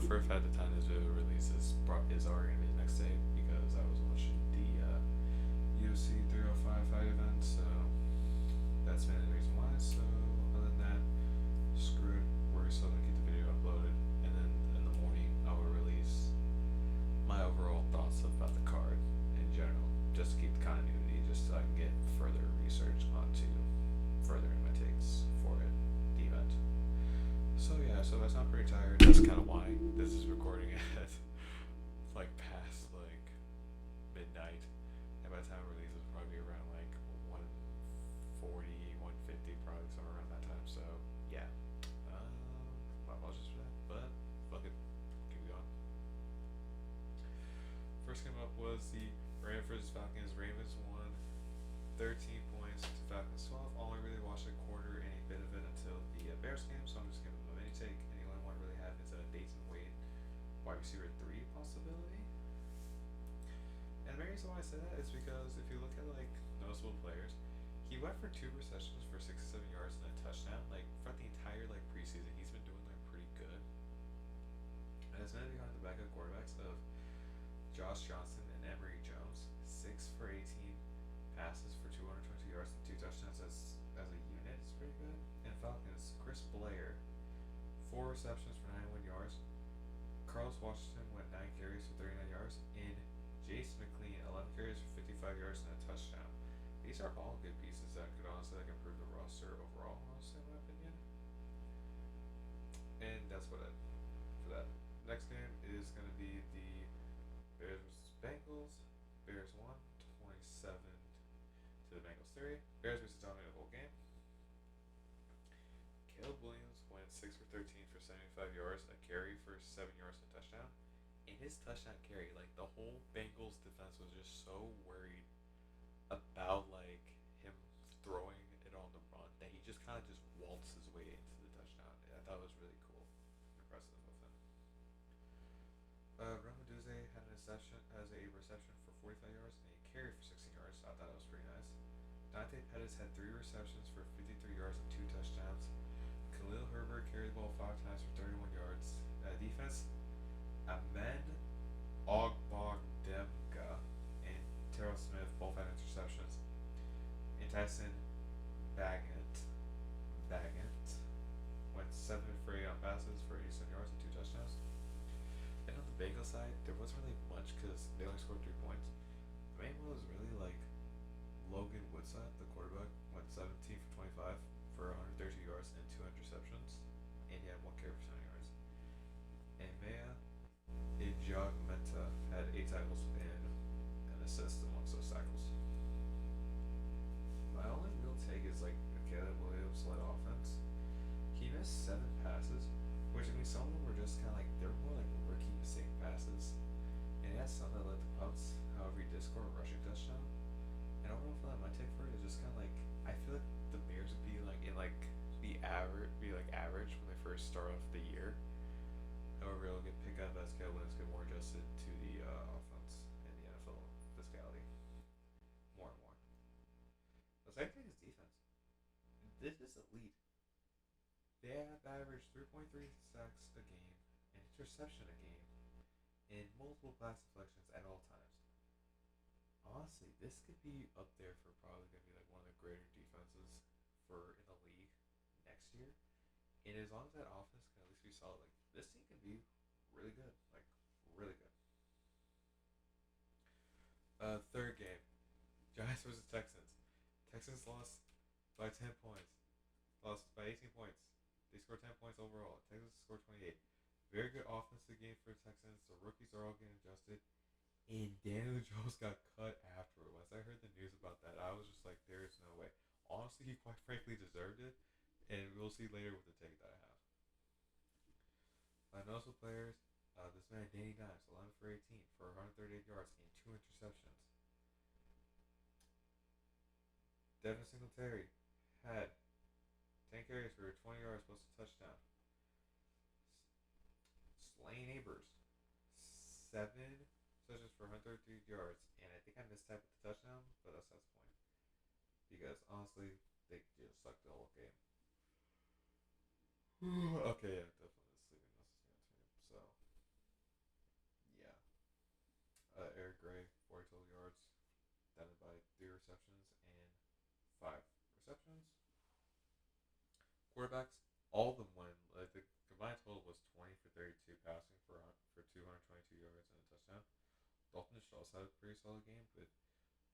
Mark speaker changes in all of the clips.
Speaker 1: for a fact the time this video releases is already gonna be the next day because I was watching the UFC 305 fight event, so that's mainly the reason why. So other than that, screw it. We're still gonna keep the video uploaded, and then in the morning I will release my overall thoughts about the card in general, just to keep the continuity, just so I can get further research onto furthering my takes for it, the event. So yeah, so I sound pretty tired. That's kind of why this is recording at like past like midnight, and by the time it releases, it'll probably be around like 140, 150, probably somewhere around that time. So yeah, my apologies for that, but fuck it, keep going. First came up was the Ravens versus Falcons. Ravens won 13 points to Falcons 12. Only really watched a quarter and a bit of it until the Bears game, so I'm just giving them a mini take. And the only one I really have is a Dayton Wade wide receiver 3 possibility. And the main reason why I say that is because if you look at like noticeable players, he went for 2 receptions for 67 yards and a touchdown. Like throughout the entire like preseason, he's been doing like pretty good. And it's mainly behind the backup quarterbacks of Josh Johnson and Emory Jones, 6 for 18 passes for 222 yards and 2 touchdowns as a unit is pretty good. And Falcons, Chris Blair, 4 receptions for 91 yards. Carlos Washington went 9 carries for 39 yards, and Jason McLean 11 carries for 55 yards and a touchdown. These are all good pieces that could honestly like improve the roster overall, honestly, in my opinion. And that's what it for that. Next game is gonna be the Bears versus Bengals. Bears won 27 to the Bengals 3. Bears basically dominated the whole game. Caleb Williams went 6 for 13 for 75 yards, a carry for 7 yards and a touchdown. In his touchdown carry, like the whole Bengals defense was just so worried about like him throwing it on the run that he just kind of just waltzed his way into the touchdown. I thought it was really cool, impressive of him. Ramaduze had an reception as a reception for 45 yards and a carry for 16 yards. I thought that was pretty nice. Dante Pettis had 3 receptions for 53 yards and 2 touchdowns. Khalil Herbert carried the ball 5 times for 31 yards. Defense, Ahmed Ogbogdemka and Terrell Smith both had interceptions. And Tyson Baggett went 7 for 8 on passes for 87 yards and 2 touchdowns. And on the Bengals side, there wasn't really much because they only scored 3 points. The main one was really like Logan Woodside, the quarterback, went 17 for 25 for 130 yards and 2 interceptions, and he had 1 carry for 70 yards. And Maya Ijagmenta had 8 tackles and an assist amongst those tackles. My only real take is like the Caleb Williams led offense. He missed 7 passes, which I mean some of them were just kind of like they were more like rookie mistake passes, and he had some that led to punts. However, he did score a rushing touchdown. And overall, for that, my take for it is just kind of like I feel like the Bears would be like in like the average when they first start off the year. However, it'll get picked up as Caleb Williams get more adjusted to the offense and the NFL physicality more and more. The second thing is defense. This is elite. They have averaged 3.3 sacks a game, an interception a game, and multiple pass deflections at all times. Honestly, this could be up there for probably gonna be like one of the greater defenses for in the league next year. And as long as that offense can at least be solid, like this team can be really good, like really good. Third game, Giants versus Texans. Texans lost by 10 points, lost by 18 points. They scored 10 points overall. Texans scored 28. Very good offensive game for the Texans. The rookies are all getting adjusted. And Daniel Jones got cut afterward. Once I heard the news about that, I was just like, there is no way. Honestly, he quite frankly deserved it. And we'll see later with the take that I have. My notable players, this man, Danny Dimes, 11 for 18 for 138 yards and 2 interceptions. Devin Singletary had 10 carries for 20 yards plus a touchdown. Slane Abers, 7 touches for 133 yards, and I think I missed that with the touchdown, but that's the point. Because honestly, they just sucked the whole game. Okay, yeah, definitely sleeping. That's the team. So receptions and 5 receptions. Quarterbacks, all of them went. Like the combined total was 20 for 32 passing for 222 yards and a touchdown. Dalton Schultz had a pretty solid game with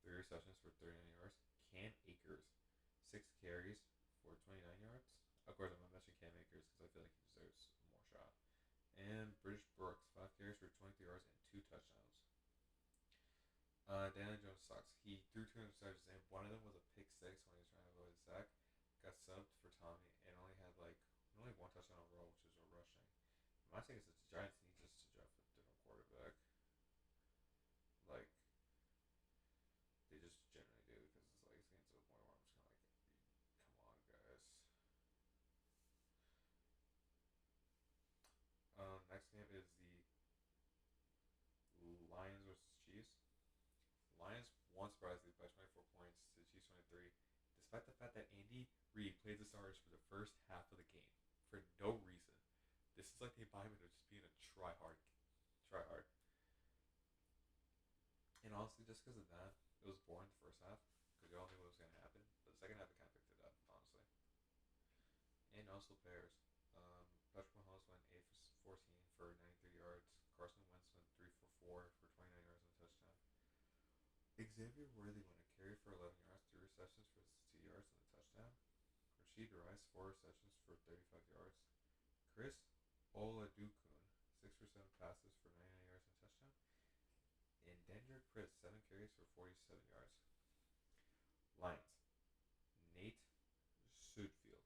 Speaker 1: 3 receptions for 39 yards. Cam Akers, 6 carries for 29 yards. Of course, I'm not mentioning Cam Akers because I feel like he deserves more shot. And British Brooks, 5 carries for 23 yards and 2 touchdowns. Daniel Jones sucks. He threw 2 interceptions and one of them was a pick six when he was trying to avoid a sack. Got subbed for Tommy and only 1 touchdown overall, which was a rushing. My take is that the Giants need just to draft a different quarterback. Like they just generally do because it's like it's getting to the point where I'm just kind of like, come on, guys. Next game is the Lions versus Chiefs. Lions won surprisingly by 24 points to the Chiefs 23, despite the fact that Andy Reid played the starters for the first half of the game for no reason. This is like the embodiment of just being a try hard. And honestly, just because of that, it was boring the first half because you all knew what was going to happen. But the second half, it kind of picked it up, honestly. And also Bears. Patrick Mahomes went 8 for 14 for 93 yards. Carson Wentz went 3 for 4 for 29 yards and a touchdown. Xavier Worthy went a carry for 11 yards, 3 receptions for 2 yards and a touchdown. Rashid Rice, 4 receptions for 35 yards. Chris Oladokun, 6 for 7 passes for 99 yards and a touchdown. And Dendrick Prince, 7 carries for 47 yards. Lions. Nate Sudfeld,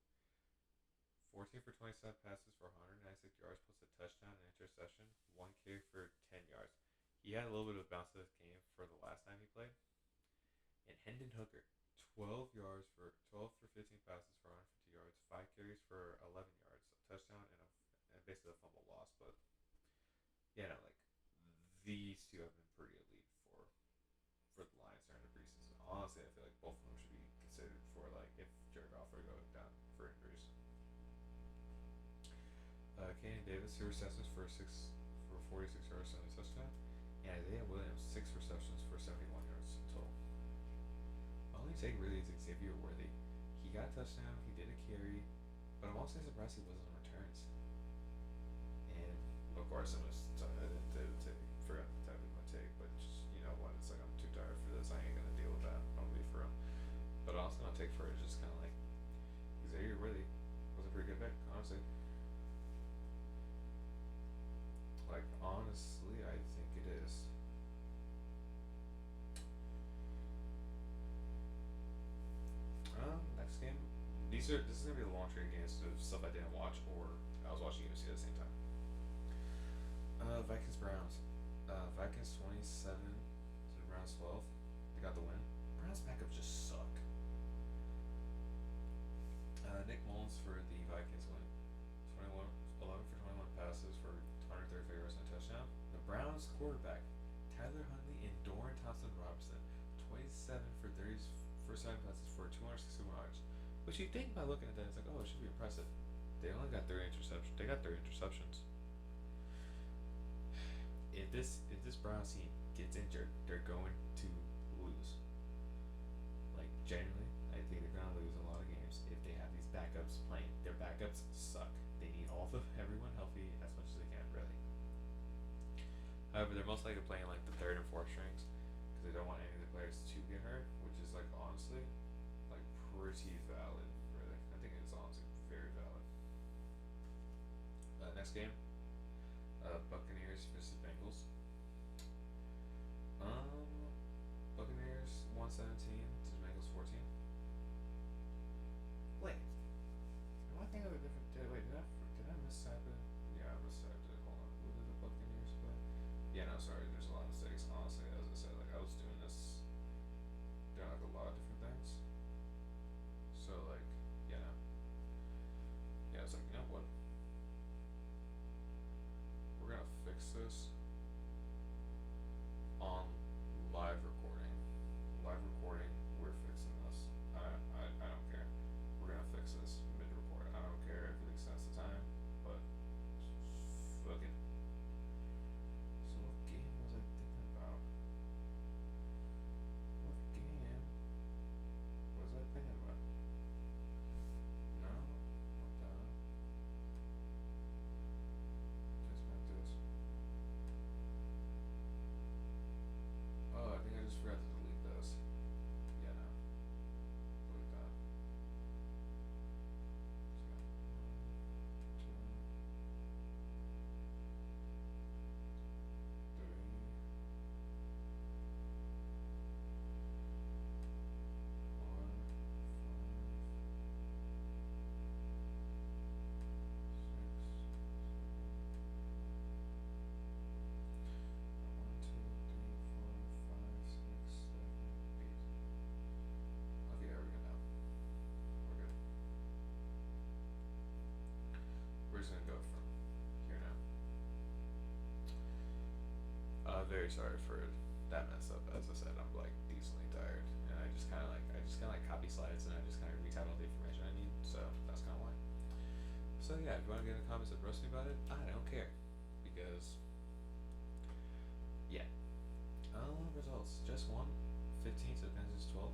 Speaker 1: 14 for 27 passes for 196 yards plus a touchdown and interception, 1 carry for 10 yards. He had a little bit of a bounce of this game for the last time he played. And Hendon Hooker, 12 for 15 passes for 150 yards, 5 carries for 11 yards, a touchdown and basically a fumble loss. But yeah, no, like these two have been pretty elite for the Lions during the preseason. Honestly, I feel like both of them should be considered for like if Jared Goff were to go down for injuries. Kenny Davis, 2 receptions for 46 yards and a touchdown. And Isaiah Williams, 6 receptions for 71 yards total. My only take really is Xavier Worthy. He got a touchdown, he did a carry, but I'm also surprised he wasn't on returns. And of course, I forgot to type in my take, but just, you know what? It's like I'm too tired for this. I ain't gonna deal with that. I'm gonna be for real. But also, my take for it is just kind of like Xavier Worthy was a pretty good pick, honestly. Like, honestly, I think it is. Next game. This is gonna be the long trade games of stuff I didn't watch or I was watching UFC at the same time. Vikings Browns. Vikings 27 to the Browns 12. They got the win. Browns backups just suck. Nick Mullins for the Vikings win. 11 for 21 passes for 135 yards and a touchdown. The Browns quarterback, Tyler Huntley and Doran Thompson-Robinson, 27 for 7 passes for 261 yards. Which you think by looking at that, it's like, oh, it should be impressive. They only got 3 interceptions. They got 3 interceptions. If this Browns team gets injured, they're going to lose. Like, genuinely, I think they're going to lose a lot of games if they have these backups playing. Their backups suck. They need everyone healthy as much as they can, really. However, they're most likely playing like the 3rd and 4th strings because they don't want any of the players to get hurt, which is like honestly, like pretty valid. Really, I think it's honestly very valid. Next game, Buccaneers versus Bengals. Buccaneers 117 to the Bengals 14. Wait. Am I thinking of a different day? Wait, did I mistype it? Yeah, I mistyped it. Hold on. Who did the Buccaneers play? Yeah, no, sorry. There's a lot of mistakes. Honestly, as I said, like I was doing this, doing like a lot of different things. So like, yeah, no. Yeah, it's like, you know what? We're gonna fix this on live recording. Live recording. We're fixing this. I don't care. We're gonna fix this mid-report. I don't care if it extends the time, but fuck it. So what game was I thinking about? What game I'm very sorry for that mess up. As I said, I'm like decently tired, and I just kind of like copy slides, and I just kind of retype all the information I need. So that's kind of why. So yeah, if you want to get in the comments and roast me about it, I don't care, because yeah. Results: just one, 15 to the Panthers 12.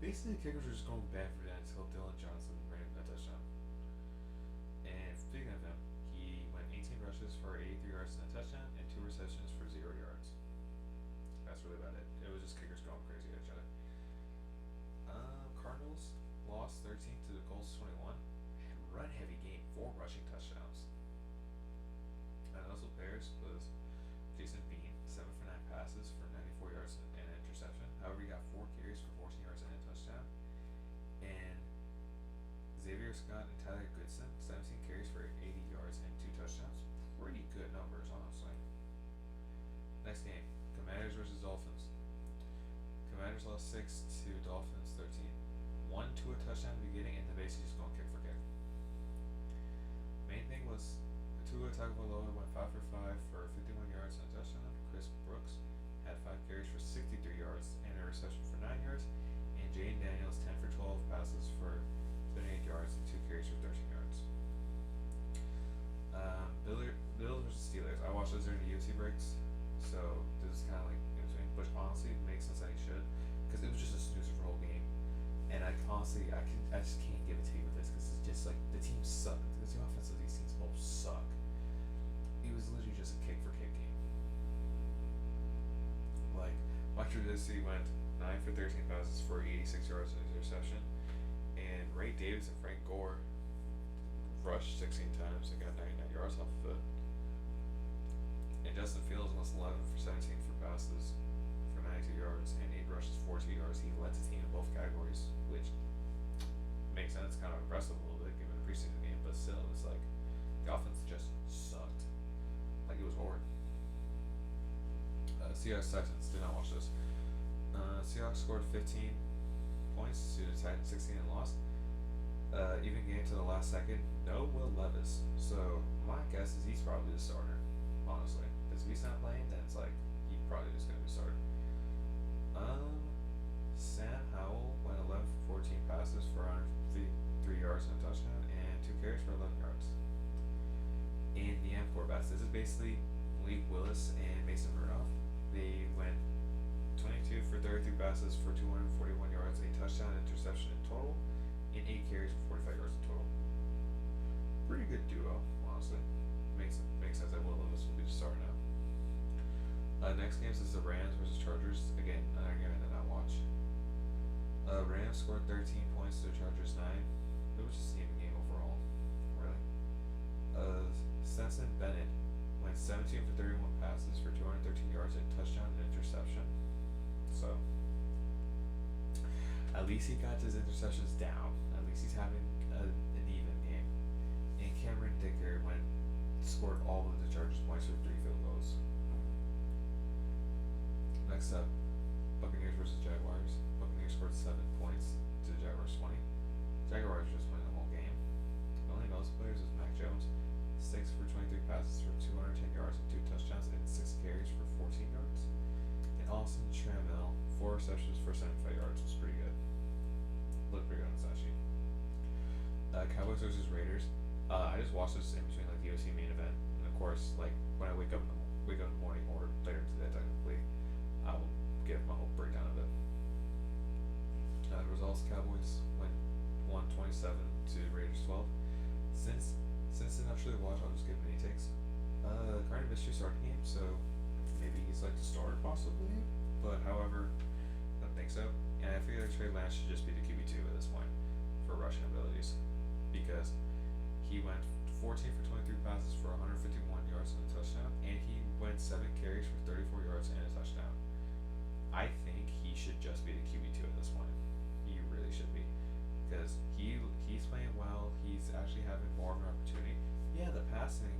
Speaker 1: Basically, the kickers were just going bad for that until Dylan Johnson ran a touchdown. And speaking of him, he went 18 rushes for 83 yards and a touchdown, and two receptions for 0 yards. That's really about it. It was just kickers going crazy at each other. Cardinals lost 13 to the Colts 21. Run heavy game, four rushing touchdowns. And also Bears was Jason Bean, 7 for 9 passes for 94 yards and an interception. However, he got 4 carries for 14 yards and a touchdown. And Xavier Scott and Tyler Goodson, 17 carries for 80 yards and 2 touchdowns. Pretty good numbers, honestly. Next game, Commanders versus Dolphins. Commanders lost 6 to Dolphins 13. One to a touchdown at the beginning, and then basically just going kick for kick. Main thing was Tua Tagovailoa went 5 for 5 for 51 yards and a touchdown. Chris Brooks had 5 carries for 63 yards and a reception for 9 yards. And Jaden Daniels 10 for 12 passes for 78 yards and 2 carries for 13 yards. Bills versus Steelers. I watched those during the UFC breaks, so this is kind of like in between. But honestly, it makes sense that he should, because it was just a snoozer for the whole game. And I just can't give it to you with this, because it's just like the team suck. The two offenses of these teams both suck. It was literally just a kick for kick game. Like Mike Trubisky went 9 for 13 passes for 86 yards and an interception, and Ray Davis and Frank Gore rushed 16 times and got 99 yards off of it. And Justin Fields was 11 for 17 for passes for 92 yards and 8 rushes for 2 yards. He led the team in both categories, which makes sense, kind of impressive a little bit given the preseason game, but still, it's like the offense just sucked. Like, it was horrid. Seahawks Titans, did not watch this. Seahawks scored 15 points to the Titans 16 and lost. Even game to the last second. No Will Levis. So my guess is he's probably the starter, honestly. Because if he's not playing, then it's like he probably is going to be started. Sam Howell went 11 for 14 passes for 153 yards and a touchdown, and 2 carries for 11 yards. And the end quarterbacks. This is basically Malik Willis and Mason Rudolph. They went 22 for 33 passes for 241 yards, a touchdown, interception in total, and 8 carries for 45 yards in total. Pretty good duo, honestly. Makes sense that Will Levis will be the starter now. Next game is the Rams versus Chargers. Again, another game I did not watch. Rams scored 13 points to the Chargers 9. It was just an even game overall, really. Stetson Bennett went 17 for 31 passes for 213 yards, a touchdown, and interception. So, at least he got his interceptions down. At least he's having an even game. And Cameron Dicker scored all of the Chargers points for 3 field goals. Next up, Buccaneers versus Jaguars. Buccaneers scored 7 points to the Jaguars 20. Jaguars just winning the whole game. The only notable players was Mac Jones, 6 for 23 passes for 210 yards and 2 touchdowns and 6 carries for 14 yards. And Austin Trammell, 4 receptions for 75 yards, was pretty good. Looked pretty good on the stat sheet. Cowboys versus Raiders. I just watched this in between like the UFC main event, and of course, like when I wake up in the morning or later today, technically, I will give my whole breakdown of it. The results: Cowboys went 127 to Raiders 12. Since it's not really watch, I'll just give mini takes. Carter missed your starting game, so maybe he's like the starter possibly. But however, I don't think so. And I figure Trey Lance should just be the QB2 at this point for rushing abilities, because he went 14 for 23 passes for 151 yards and a touchdown, and he went 7 carries for 34 yards and a touchdown. I think he should just be the QB2 at this point. He really should be, because he's playing well. He's actually having more of an opportunity. Yeah, the passing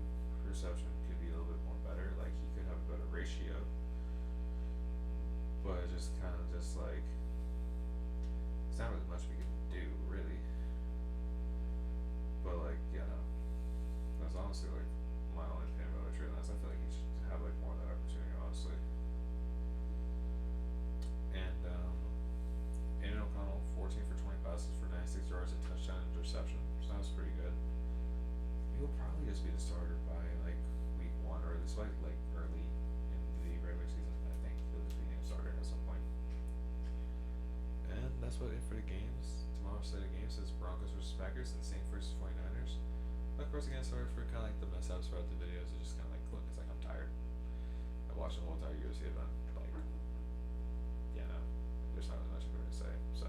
Speaker 1: perception could be a little bit more better. Like, he could have a better ratio, but just kind of just like it's not really much we can do, really. But like, yeah, no, that's honestly like my only opinion about Trey Lance. I feel like he should have like more of that opportunity, honestly. probably just be the starter by like week 1, or at least like early in the regular season. I think he'll just be named starter at some point. And that's about it for the games. Tomorrow's slate of games is Broncos versus Packers and Saints versus 49ers. Of course, again, sorry for kind of like the mess ups throughout the videos. It's just kind of like, look, it's like I'm tired. I watched the whole entire UFC event. Like, yeah, no, there's not really much I can really say. So.